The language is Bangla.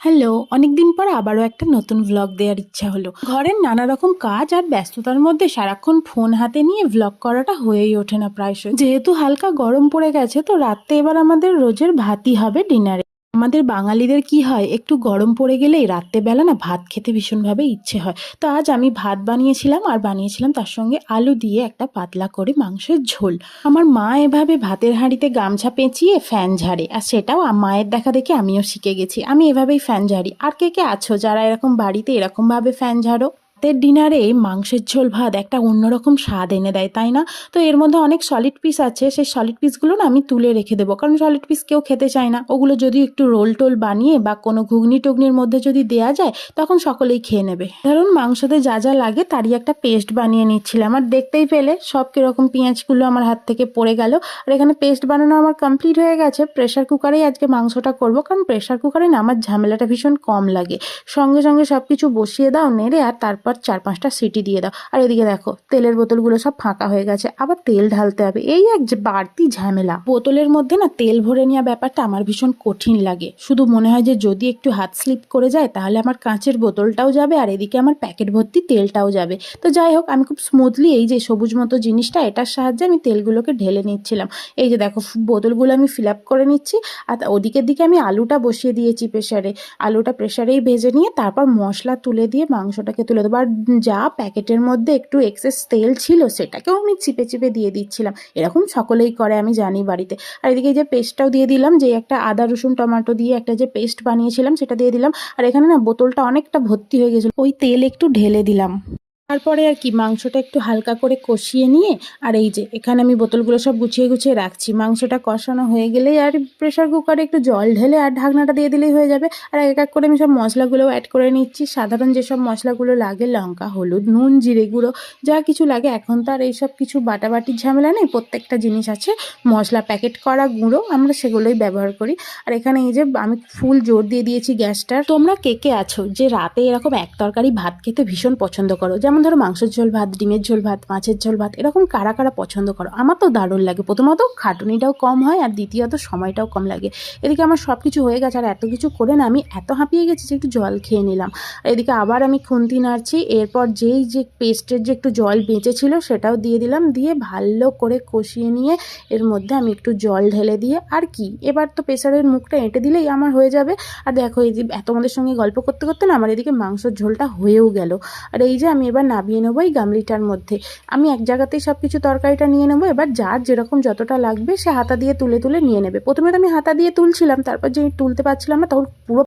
হ্যালো, অনেকদিন পর আবারও একটা নতুন ভ্লগ দেওয়ার ইচ্ছা হলো। ঘরের নানা রকম কাজ আর ব্যস্ততার মধ্যে সারাক্ষণ ফোন হাতে নিয়ে ভ্লগ করাটা হয়েই ওঠে না প্রায়শই। যেহেতু হালকা গরম পড়ে গেছে, তো রাতে এবার আমাদের রোজের ভাতই হবে ডিনারে। আমাদের বাঙালিদের কি হয়, একটু গরম পড়ে গেলেই রাত্রেবেলা না ভাত খেতে ভীষণভাবে ইচ্ছে হয়। তো আজ আমি ভাত বানিয়েছিলাম, আর বানিয়েছিলাম তার সঙ্গে আলু দিয়ে একটা পাতলা করে মাংসের ঝোল। আমার মা এভাবে ভাতের হাঁড়িতে গামছা পেঁচিয়ে ফ্যান ঝাড়ে, আর সেটাও মায়ের দেখা দেখে আমিও শিখে গেছি। আমি এভাবেই ফ্যান ঝাড়ি। আর কে কে আছো যারা এরকম বাড়িতে এরকম ভাবে ফ্যান ঝাড়ো? রাতের ডিনারে মাংসের ঝোল ভাত একটা অন্যরকম স্বাদ এনে দেয়, তাই না? তো এর মধ্যে অনেক সলিড পিস আছে, সেই সলিড পিসগুলো না আমি তুলে রেখে দেবো, কারণ সলিড পিস কেউ খেতে চায় না। ওগুলো যদি একটু রোল টোল বানিয়ে বা কোনো ঘুগনি টুগনির মধ্যে যদি দেয়া যায়, তখন সকলেই খেয়ে নেবে। ধরুন মাংসতে যা যা লাগে তারই একটা পেস্ট বানিয়ে নিচ্ছিলাম। আর দেখতেই পেলে সব কিরকম পেঁয়াজগুলো আমার হাত থেকে পড়ে গেল। আর এখানে পেস্ট বানানো আমার কমপ্লিট হয়ে গেছে। প্রেশার কুকারেই আজকে মাংসটা করব, কারণ প্রেশার কুকারে না আমার ঝামেলাটা ভীষণ কম লাগে। সঙ্গে সঙ্গে সব কিছু বসিয়ে দাও নেড়ে, আর তারপর 4-5টা সিটি দিয়ে দাও। আর এদিকে দেখো তেলের বোতলগুলো সব ফাঁকা হয়ে গেছে, আবার তেল ঢালতে হবে, এই এক যে বাড়তি ঝামেলা। বোতলের মধ্যে না তেল ভরে নেওয়া ব্যাপারটা আমার ভীষণ কঠিন লাগে। শুধু মনে হয় যে যদি একটু হাত স্লিপ করে যায় তাহলে আমার কাঁচের বোতলটাও যাবে, আর এদিকে আমার প্যাকেট ভর্তি তেলটাও যাবে। তো যাই হোক, আমি খুব স্মুথলি এই যে সবুজ মতো জিনিসটা, এটার সাহায্যে আমি তেলগুলোকে ঢেলে নিচ্ছিলাম। এই যে দেখো বোতলগুলো আমি ফিল আপ করে নিচ্ছি। আর ওদিকের দিকে আমি আলুটা বসিয়ে দিয়েছি প্রেশারে। আলুটা প্রেশারেই ভেজে নিয়ে তারপর মশলা তুলে দিয়ে মাংসটাকে তুলে দেবো। আর যা প্যাকেটের মধ্যে একটু এক্সেস তেল ছিল সেটাকেও আমি চিপে চিপে দিয়ে দিচ্ছিলাম। এরকম সকলেই করে, আমি জানি বাড়িতে। আর এদিকে যে পেস্টটাও দিয়ে দিলাম, যে একটা আদা রসুন টমেটো দিয়ে একটা যে পেস্ট বানিয়েছিলাম সেটা দিয়ে দিলাম। আর এখানে না বোতলটা অনেকটা ভর্তি হয়ে গেছিলো, ওই তেল একটু ঢেলে দিলাম। তারপরে আর কি মাংসটা একটু হালকা করে কষিয়ে নিয়ে, আর এই যে এখানে আমি বোতলগুলো সব গুছিয়ে গুছিয়ে রাখছি। মাংসটা কষানো হয়ে গেলেই আর প্রেশার কুকারে একটু জল ঢেলে আর ঢাকনাটা দিয়ে দিলেই হয়ে যাবে। আর এক এক করে আমি সব মশলাগুলোও অ্যাড করে নিচ্ছি। সাধারণ যেসব মশলাগুলো লাগে, লঙ্কা, হলুদ, নুন, জিরে গুঁড়ো, যা কিছু লাগে। এখন তো আর এইসব কিছু বাটাবাটির ঝামেলা নেই, প্রত্যেকটা জিনিস আছে। মশলা প্যাকেট করা গুঁড়ো আমরা সেগুলোই ব্যবহার করি। আর এখানে এই যে আমি ফুল জোর দিয়ে দিয়েছি গ্যাসটার। তোমরা কে কে আছো যে রাতে এরকম এক তরকারি ভাত খেতে ভীষণ পছন্দ করো? যেমন ধরো মাংসের ঝোল ভাত, ডিমের ঝোল ভাত, মাছের ঝোল ভাত, এরকম কারা কারা পছন্দ করো? আমার তো দারুণ লাগে। প্রথমত খাটুনিটাও কম হয়, আর দ্বিতীয়ত সময়টাও কম লাগে। এদিকে আমার সব কিছু হয়ে গেছে, আর এত কিছু করে না আমি এত হাঁপিয়ে গেছি যে একটু জল খেয়ে নিলাম। আর এদিকে আবার আমি খুন্তি নাড়ছি। এরপর যেই যে পেস্টের যে একটু জল বেঁচেছিল সেটাও দিয়ে দিলাম, দিয়ে ভালো করে কষিয়ে নিয়ে এর মধ্যে আমি একটু জল ঢেলে দিয়ে, আর কি এবার তো প্রেসারের মুখটা এঁটে দিলেই আমার হয়ে যাবে। আর দেখো এই যে তোমাদের সঙ্গে গল্প করতে করতে না আমার এদিকে মাংসের ঝোলটা হয়েও গেল। আর এই যে আমি এবার নামিয়ে নেবো এই গামলিটার মধ্যে। আমি এক জায়গাতেই সব কিছু তরকারিটা নিয়ে নেবো। এবার যার যেরকম যতটা লাগবে সে হাতা দিয়ে তুলে তুলে নিয়ে নেবে। প্রথমে তো আমি হাতা দিয়ে তুলছিলাম, তারপর যে তুলতে পারছিলাম না তখন পুরো